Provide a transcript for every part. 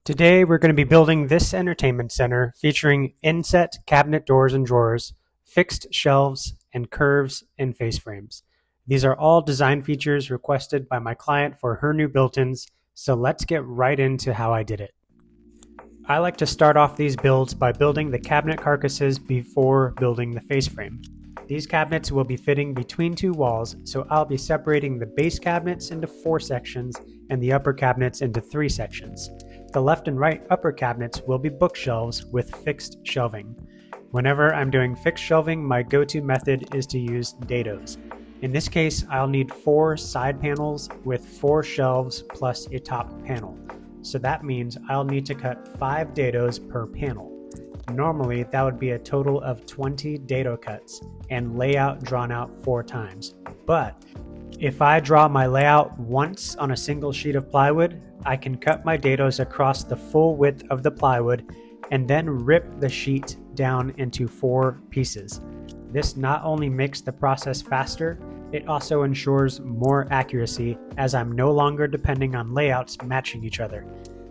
Today we're going to be building this entertainment center featuring inset cabinet doors and drawers, fixed shelves, and curves and face frames. These are all design features requested by my client for her new built-ins, so let's get right into how I did it. I like to start off these builds by building the cabinet carcasses before building the face frame. These cabinets will be fitting between two walls, so I'll be separating the base cabinets into 4 sections and the upper cabinets into 3 sections. The left and right upper cabinets will be bookshelves with fixed shelving. Whenever I'm doing fixed shelving, my go-to method is to use dados. In this case, I'll need 4 side panels with 4 shelves plus a top panel. So that means I'll need to cut 5 dados per panel. Normally, that would be a total of 20 dado cuts and layout drawn out 4 times. But if I draw my layout once on a single sheet of plywood, I can cut my dados across the full width of the plywood and then rip the sheet down into 4 pieces. This not only makes the process faster, it also ensures more accuracy as I'm no longer depending on layouts matching each other.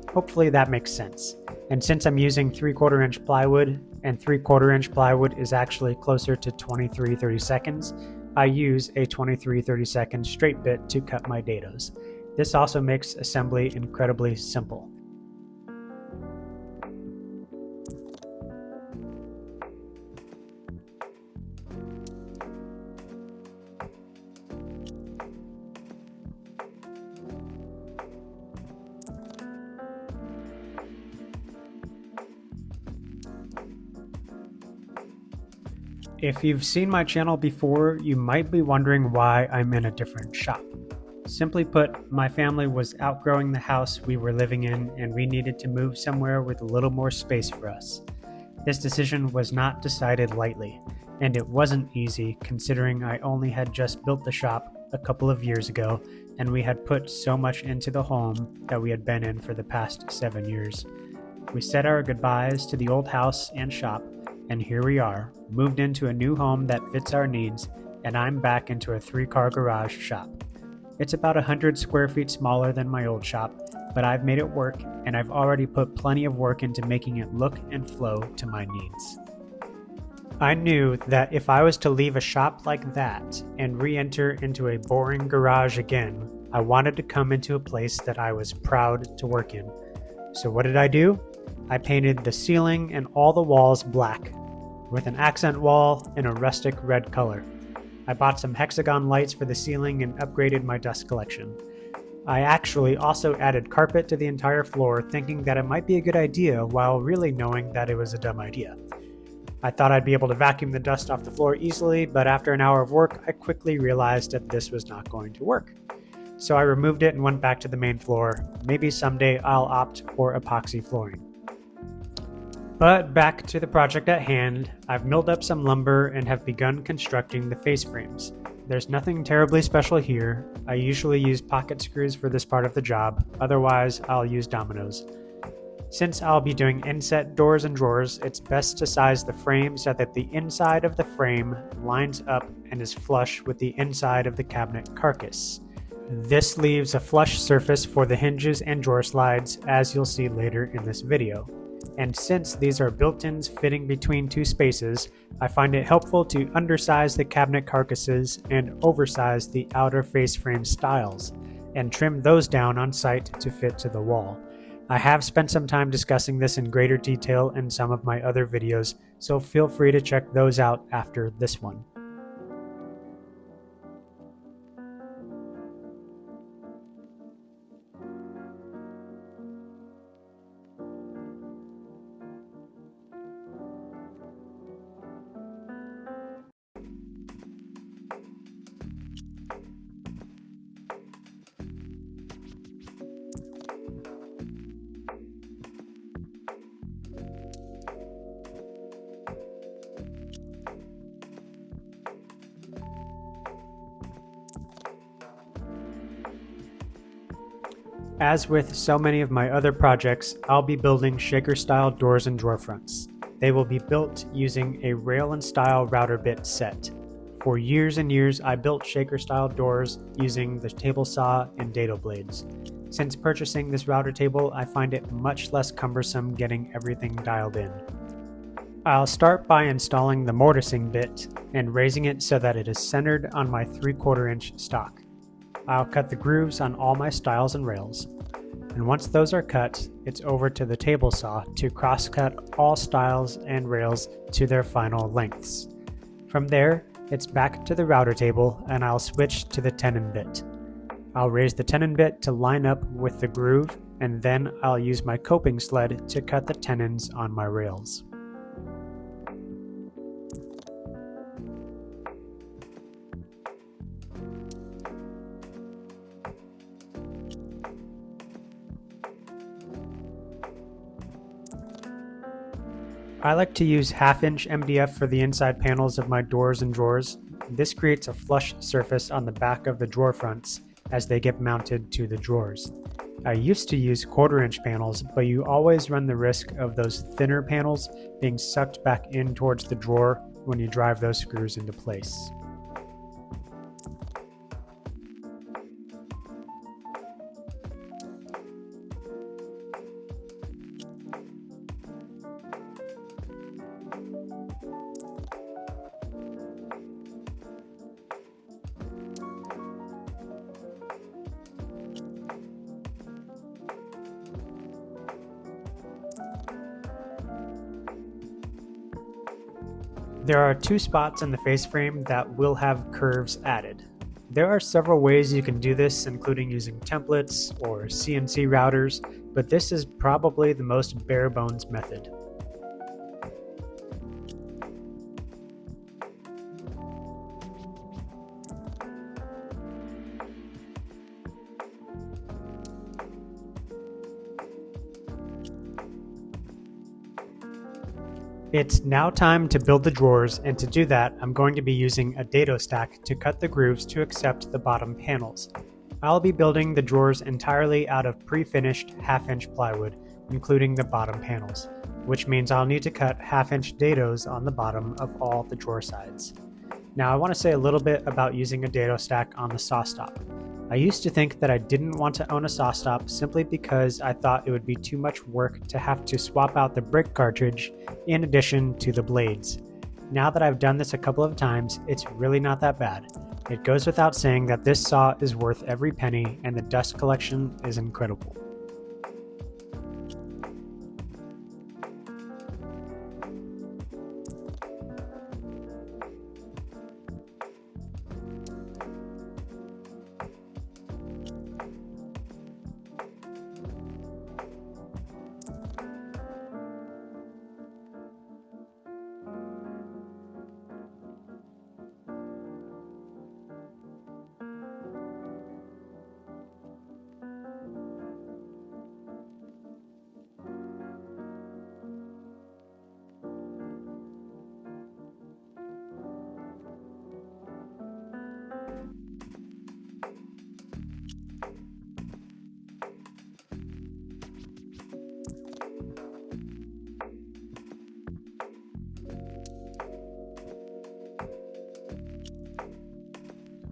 Hopefully that makes sense. And since I'm using 3/4 inch plywood, and 3/4 inch plywood is actually closer to 23/32, I use a 23/32 straight bit to cut my dados. This also makes assembly incredibly simple. If you've seen my channel before, you might be wondering why I'm in a different shop. Simply put, my family was outgrowing the house we were living in and we needed to move somewhere with a little more space for us. This decision was not decided lightly, and it wasn't easy considering I only had just built the shop a couple of years ago and we had put so much into the home that we had been in for the past 7 years. We said our goodbyes to the old house and shop, and here we are, moved into a new home that fits our needs, and I'm back into a 3-car garage shop. It's about 100 square feet smaller than my old shop, but I've made it work, and I've already put plenty of work into making it look and flow to my needs. I knew that if I was to leave a shop like that and re-enter into a boring garage again, I wanted to come into a place that I was proud to work in. So what did I do? I painted the ceiling and all the walls black, with an accent wall in a rustic red color. I bought some hexagon lights for the ceiling and upgraded my dust collection. I actually also added carpet to the entire floor, thinking that it might be a good idea while really knowing that it was a dumb idea. I thought I'd be able to vacuum the dust off the floor easily, but after an hour of work, I quickly realized that this was not going to work. So I removed it and went back to the main floor. Maybe someday I'll opt for epoxy flooring. But back to the project at hand, I've milled up some lumber and have begun constructing the face frames. There's nothing terribly special here. I usually use pocket screws for this part of the job, otherwise I'll use dominoes. Since I'll be doing inset doors and drawers, it's best to size the frame so that the inside of the frame lines up and is flush with the inside of the cabinet carcass. This leaves a flush surface for the hinges and drawer slides, as you'll see later in this video. And since these are built-ins fitting between 2 spaces, I find it helpful to undersize the cabinet carcasses and oversize the outer face frame stiles, and trim those down on site to fit to the wall. I have spent some time discussing this in greater detail in some of my other videos, so feel free to check those out after this one. As with so many of my other projects, I'll be building shaker-style doors and drawer fronts. They will be built using a rail and style router bit set. For years and years, I built shaker-style doors using the table saw and dado blades. Since purchasing this router table, I find it much less cumbersome getting everything dialed in. I'll start by installing the mortising bit and raising it so that it is centered on my 3/4 inch stock. I'll cut the grooves on all my stiles and rails, and once those are cut, it's over to the table saw to cross-cut all stiles and rails to their final lengths. From there, it's back to the router table and I'll switch to the tenon bit. I'll raise the tenon bit to line up with the groove, and then I'll use my coping sled to cut the tenons on my rails. I like to use 1/2 inch MDF for the inside panels of my doors and drawers. This creates a flush surface on the back of the drawer fronts as they get mounted to the drawers. I used to use 1/4 inch panels, but you always run the risk of those thinner panels being sucked back in towards the drawer when you drive those screws into place. There are 2 spots in the face frame that will have curves added. There are several ways you can do this, including using templates or CNC routers, but this is probably the most bare bones method. It's now time to build the drawers, and to do that, I'm going to be using a dado stack to cut the grooves to accept the bottom panels. I'll be building the drawers entirely out of pre-finished 1/2 inch plywood, including the bottom panels, which means I'll need to cut 1/2 inch dados on the bottom of all the drawer sides. Now I want to say a little bit about using a dado stack on the saw stop. I used to think that I didn't want to own a saw stop simply because I thought it would be too much work to have to swap out the brick cartridge in addition to the blades. Now that I've done this a couple of times, it's really not that bad. It goes without saying that this saw is worth every penny and the dust collection is incredible.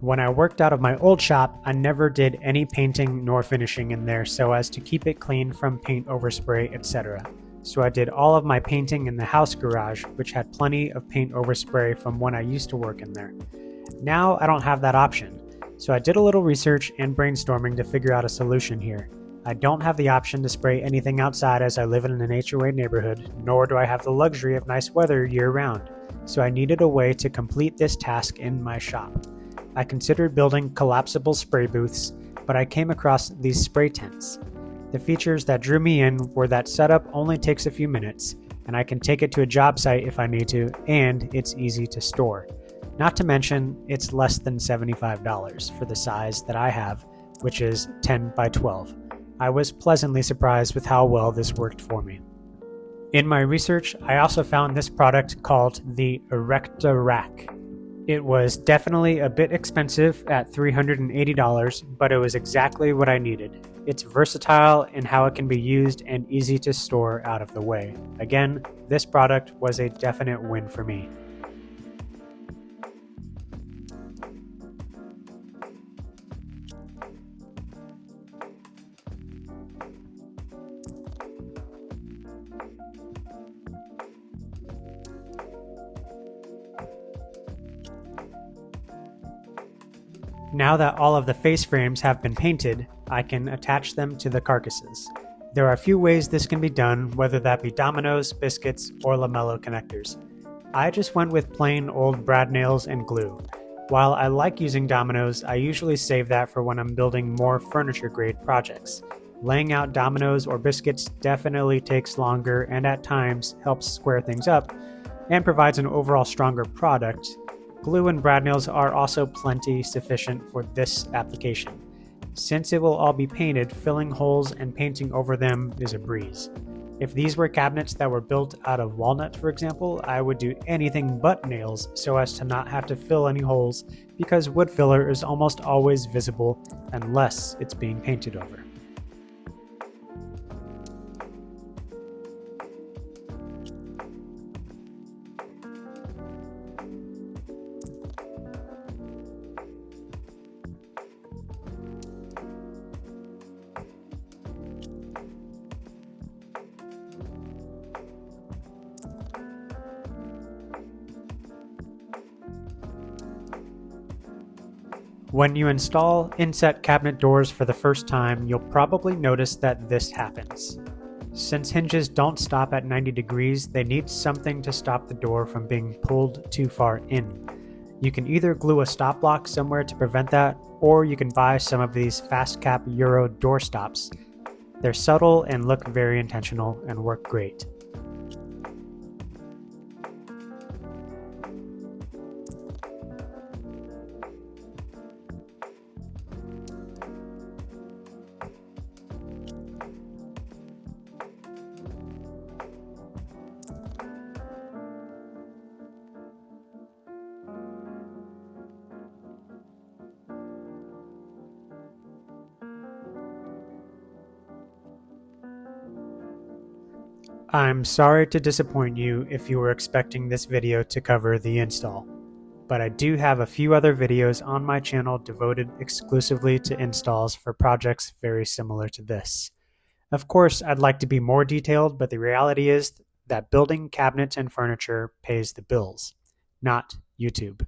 When I worked out of my old shop, I never did any painting nor finishing in there so as to keep it clean from paint overspray, etc. So I did all of my painting in the house garage, which had plenty of paint overspray from when I used to work in there. Now I don't have that option, so I did a little research and brainstorming to figure out a solution here. I don't have the option to spray anything outside as I live in an HOA neighborhood, nor do I have the luxury of nice weather year-round, so I needed a way to complete this task in my shop. I considered building collapsible spray booths, but I came across these spray tents. The features that drew me in were that setup only takes a few minutes, and I can take it to a job site if I need to, and it's easy to store. Not to mention, it's less than $75 for the size that I have, which is 10 by 12. I was pleasantly surprised with how well this worked for me. In my research, I also found this product called the Erecta-Rack. It was definitely a bit expensive at $380, but it was exactly what I needed. It's versatile in how it can be used and easy to store out of the way. Again, this product was a definite win for me. Now that all of the face frames have been painted, I can attach them to the carcasses. There are a few ways this can be done, whether that be dominoes, biscuits, or lamello connectors. I just went with plain old brad nails and glue. While I like using dominoes, I usually save that for when I'm building more furniture-grade projects. Laying out dominoes or biscuits definitely takes longer and at times helps square things up and provides an overall stronger product. Glue and brad nails are also plenty sufficient for this application. Since it will all be painted, filling holes and painting over them is a breeze. If these were cabinets that were built out of walnut, for example, I would do anything but nails so as to not have to fill any holes, because wood filler is almost always visible unless it's being painted over. When you install inset cabinet doors for the first time, you'll probably notice that this happens. Since hinges don't stop at 90 degrees, they need something to stop the door from being pulled too far in. You can either glue a stop block somewhere to prevent that, or you can buy some of these fast cap Euro door stops. They're subtle and look very intentional and work great. I'm sorry to disappoint you if you were expecting this video to cover the install, but I do have a few other videos on my channel devoted exclusively to installs for projects very similar to this. Of course, I'd like to be more detailed, but the reality is that building cabinets and furniture pays the bills, not YouTube.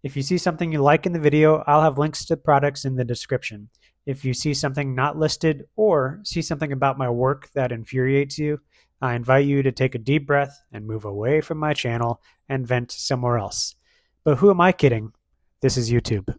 If you see something you like in the video, I'll have links to products in the description. If you see something not listed or see something about my work that infuriates you, I invite you to take a deep breath and move away from my channel and vent somewhere else. But who am I kidding? This is YouTube.